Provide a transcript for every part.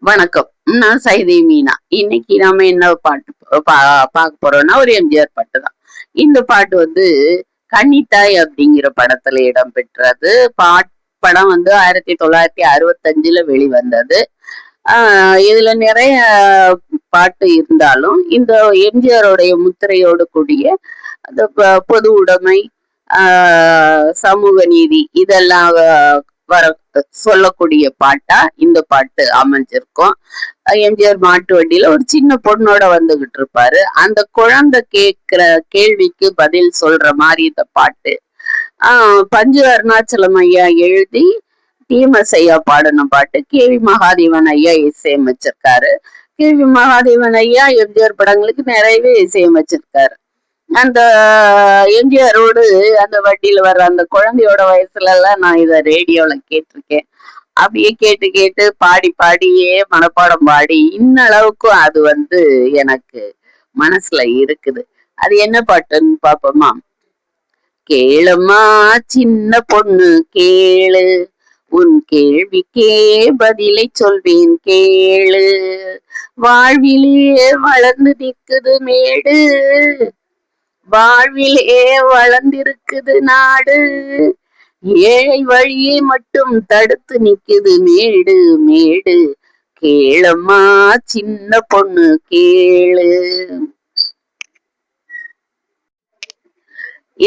வணக்கம். நான் சைதை மீனா. இன்னைக்கு நாம என்ன பாட்டு பார்க்க போறோம்னா ஒரு எம்ஜிஆர் பாட்டு தான். இந்த பாட்டு வந்து கன்னித்தாய் அப்படிங்கிற படத்துல இடம் பெற்றது. படம் வந்து 1965ல வெளிவந்தது. இதுல நிறைய பாட்டு இருந்தாலும் இந்த எம்ஜிஆருடைய முத்திரையோடு கூடிய அந்த பொது உடைமை, சமூக நீதி இதெல்லாம் வர சொல்லக்கூடிய பாட்டா இந்த பாட்டு அமைஞ்சிருக்கும். எம்ஜிஆர் மாட்டு வண்டியில ஒரு சின்ன பொண்ணோட வந்துகிட்டு இருப்பாரு. அந்த குழந்தை கேட்கிற கேள்விக்கு பதில் சொல்ற மாதிரி இந்த பாட்டு. பஞ்சு அருணாச்சலம் ஐயா எழுதி டிஎம்எஸ் ஐயா பாடின பாட்டு. கேவி மகாதேவன் ஐயா இசையமைச்சிருக்காரு. கேவி மகாதேவன் ஐயா எம்ஜிஆர் படங்களுக்கு நிறையவே இசையமைச்சிருக்காரு. அந்த எம்ஜிஆரோடு அந்த வண்டியில வர்ற அந்த குழந்தையோட வயசுல எல்லாம் நான் இத ரேடியோல கேட்டிருக்கேன். அப்படியே கேட்டு கேட்டு பாடி பாடியே மனப்பாடம் பாடி இன்னளவுக்கும் அது வந்து எனக்கு மனசுல இருக்குது. அது என்ன பாட்டுன்னு பாப்போமா? கேளுமா சின்ன பொண்ணு கேளு, உன் கேள்விக்கே பதிலை சொல்வேன் கேளு, வாழ்விலே வளர்ந்து நிற்குது மேடு, வாழ்விலே வளர்ந்திருக்குது நாடு, ஏழை வழியே மட்டும் தடுத்து நிக்குது மேடு மேடு, கேளம்மா சின்ன பொண்ணு கேளு.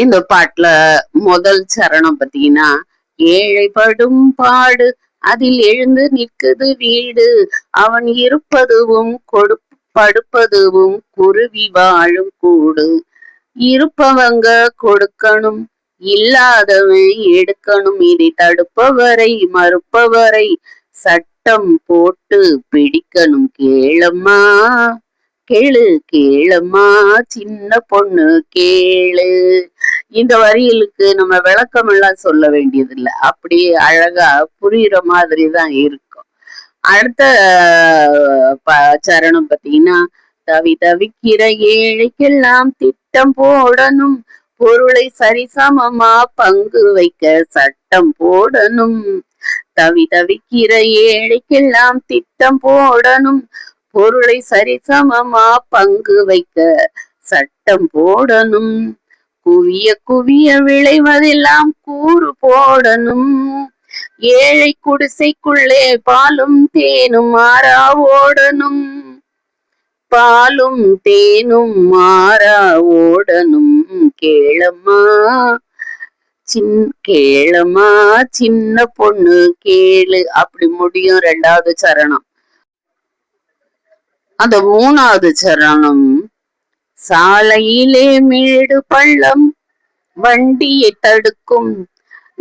இந்த பாட்டுல முதல் சரணம் பாத்தீங்கன்னா, ஏழைப்படும் பாடு அதில் எழுந்து நிற்குது வீடு, அவன் இருப்பதுவும் படுப்பதுவும் குருவி வாழும் கூடு, இருப்பவங்க கொடுக்கணும் இல்லாதவன் எடுக்கணும், இதை தடுப்பவரை மறுப்பவரை சட்டம் போட்டு பிடிக்கணும், கேளம்மா கேளு கேளம்மா சின்ன பொண்ணு கேளு. இந்த வரிகளுக்கு நம்ம விளக்கம் எல்லாம் சொல்ல வேண்டியது இல்லை, அப்படியே அழகா புரியுற மாதிரி தான் இருக்கும். அடுத்த சரணம் பாத்தீங்கன்னா, தவிக்கிற ஏழைக்கெல்லாம் திட்டம் போடணும், பொருளை சரிசமமா பங்கு வைக்க சட்டம் போடணும், தவிக்கிற ஏழைக்கெல்லாம் திட்டம் போடணும், பொருளை சரிசமமா பங்கு வைக்க சட்டம் போடணும், குவிய குவிய விளைவதெல்லாம் கூறு போடணும், ஏழை குடிசைக்குள்ளே பாலும் தேனும் மாறா ஓடணும், பாலும் தேனும் மாறா ஓடணும், கேளம்மா கேளம்மா சின்ன பொண்ணு கேளு. அப்படி முடியும் ரெண்டாவது சரணம். அந்த மூணாவது சரணம், சாலையிலே மேடு பள்ளம் வண்டியை தடுக்கும்,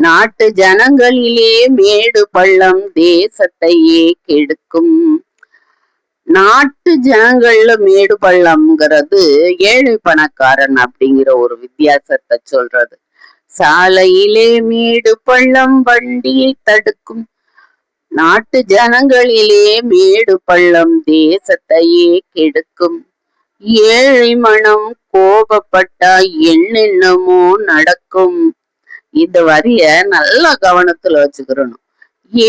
நாட்டு ஜனங்களிலே மேடு பள்ளம் தேசத்தையே கெடுக்கும். நாட்டு ஜனங்கள்ல மேடு பள்ளம்ங்கிறது ஏழை பணக்காரன் அப்படிங்கிற ஒரு வித்தியாசத்தை சொல்றது. சாலையிலே மேடு பள்ளம் வண்டியை தடுக்கும், நாட்டு ஜனங்களிலே மேடு பள்ளம் தேசத்தையே கெடுக்கும், ஏழை மனம் கோபப்பட்டா என்னென்னமோ நடக்கும். இந்த வரிய நல்ல கவனத்துல வச்சுக்கிறணும்.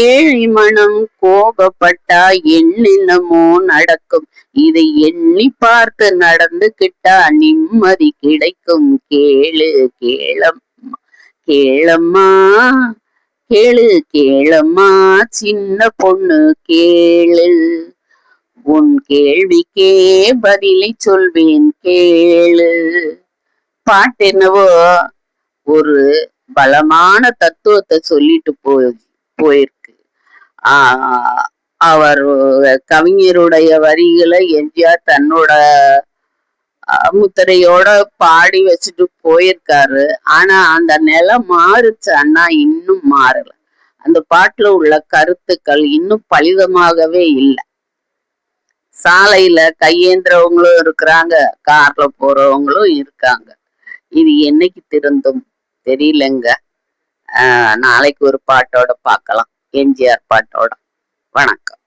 ஏழை மனம் கோபப்பட்டா என்னென்னமோ நடக்கும், இதை எண்ணி பார்த்து நடந்துகிட்டா நிம்மதி கிடைக்கும், கேளு கேளம்மா கேளு கேளம்மா சின்ன பொண்ணு கேளு, உன் கேள்விக்கே பதிலை சொல்வேன் கேளு. பாட்டு என்னவோ ஒரு பலமான தத்துவத்தை சொல்லிட்டு போயிருக்கு. அவர் கவிஞருடைய வரிகளை எம்ஜிஆர் தன்னோட முத்திரையோட பாடி வச்சுட்டு போயிருக்காரு. ஆனா அந்த நிலம் மாறுச்சு, அண்ணா இன்னும் மாறல. அந்த பாட்டுல உள்ள கருத்துக்கள் இன்னும் பலிதமாகவே இல்லை. சாலையில கையேந்திரவங்களும் இருக்கிறாங்க, கார்ல போறவங்களும் இருக்காங்க. இது என்னைக்கு திருந்தும் தெரியலங்க. நாளைக்கு ஒரு பாட்டோட பார்க்கலாம், எம்ஜிஆர் பாட்டோட. வணக்கம்.